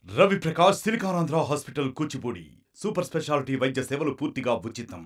Ravi Prakash Siliconandhra hospital Kuchipudi super speciality వైద్య సేవలు పూర్తిగా ఉచితం.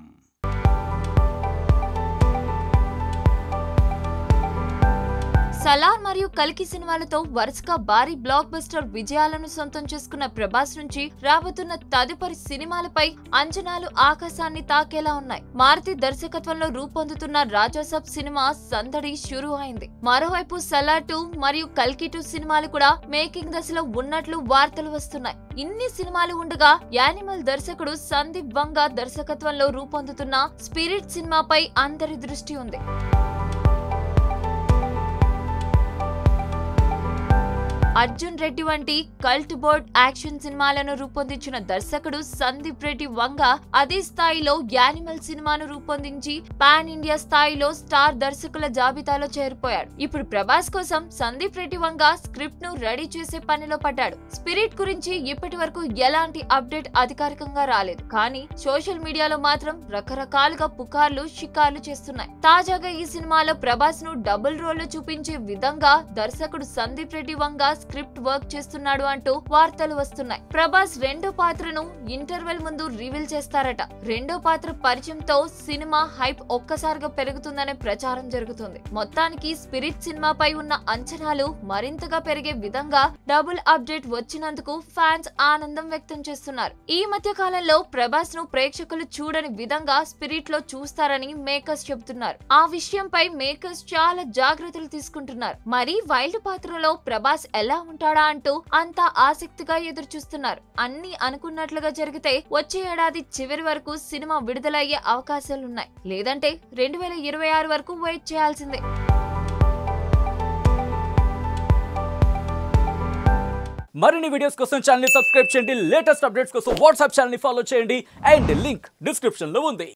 సలార్ మరియు కల్కి సినిమాలతో వరుసగా భారీ బ్లాక్ బస్టర్ విజయాలను సొంతం చేసుకున్న ప్రభాస్ నుంచి రాబోతున్న తదుపరి సినిమాలపై అంచనాలు ఆకాశాన్ని తాకేలా ఉన్నాయి. మారుతి దర్శకత్వంలో రూపొందుతున్న రాజాసాబ్ సినిమా సందడి షురూ అయింది. మరోవైపు సలార్ 2 మరియు కల్కి 2 సినిమాలు కూడా మేకింగ్ దశలో ఉన్నట్లు వార్తలు వస్తున్నాయి. ఇన్ని సినిమాలు ఉండగా యానిమల్ దర్శకుడు సందీప్ వంగా దర్శకత్వంలో రూపొందుతున్న స్పిరిట్ సినిమాపై అందరి దృష్టి ఉంది. అర్జున్ రెడ్డి వంటి కల్ట్ బోర్డ్ యాక్షన్ సినిమాలను రూపొందించిన దర్శకుడు సందీప్ రెడ్డి వంగ అదే స్థాయిలో యానిమల్ సినిమాను రూపొందించి పాన్ ఇండియా స్థాయిలో స్టార్ దర్శకుల జాబితాలో చేరిపోయాడు. ఇప్పుడు ప్రభాస్ కోసం సందీప్ రెడ్డి వంగ స్క్రిప్ట్ ను రెడీ చేసే పనిలో పడ్డాడు. స్పిరిట్ గురించి ఇప్పటి వరకు ఎలాంటి అప్డేట్ అధికారికంగా రాలేదు. కానీ సోషల్ మీడియాలో మాత్రం రకరకాలుగా పుకార్లు షికార్లు చేస్తున్నాయి. తాజాగా ఈ సినిమాలో ప్రభాస్ ను డబుల్ రోల్ లో చూపించే విధంగా దర్శకుడు సందీప్ రెడ్డి వంగ స్క్రిప్ట్ వర్క్ చేస్తున్నాడు అంటూ వార్తలు వస్తున్నాయి. ప్రభాస్ రెండో పాత్రను ఇంటర్వెల్ ముందు రివీల్ చేస్తారట. రెండో పాత్ర పరిచయంతో సినిమా హైప్ ఒక్కసారిగా పెరుగుతుందనే ప్రచారం జరుగుతుంది. మొత్తానికి స్పిరిట్ సినిమాపై ఉన్న అంచనాలు మరింతగా పెరిగే విధంగా డబుల్ అప్డేట్ వచ్చినందుకు ఫ్యాన్స్ ఆనందం వ్యక్తం చేస్తున్నారు. ఈ మధ్య కాలంలో ప్రభాస్ ను ప్రేక్షకులు చూడని విధంగా స్పిరిట్ లో చూస్తారని మేకర్స్ చెబుతున్నారు. ఆ విషయంపై మేకర్స్ చాలా జాగ్రత్తలు తీసుకుంటున్నారు. మరి వైల్డ్ పాత్రలో ప్రభాస్ ఎలా ఉంటాడా అంటూ అంతా ఆసక్తిగా ఎదురు చూస్తున్నారు. అన్ని అనుకున్నట్లుగా జరిగితే వచ్చే ఏడాది చివరి వరకు సినిమా విడుదలయ్యే అవకాశాలున్నాయి. లేదంటే 2026 వరకు వెయిట్ చేయాల్సిందే. మరిన్ని వీడియోస్ కోసం ఛానల్ ని సబ్స్క్రైబ్ చేయండి. లేటెస్ట్ అప్డేట్స్ కోసం వాట్సాప్ ఛానల్ ని ఫాలో చేయండి. అండ్ లింక్ డిస్క్రిప్షన్ లో ఉంది.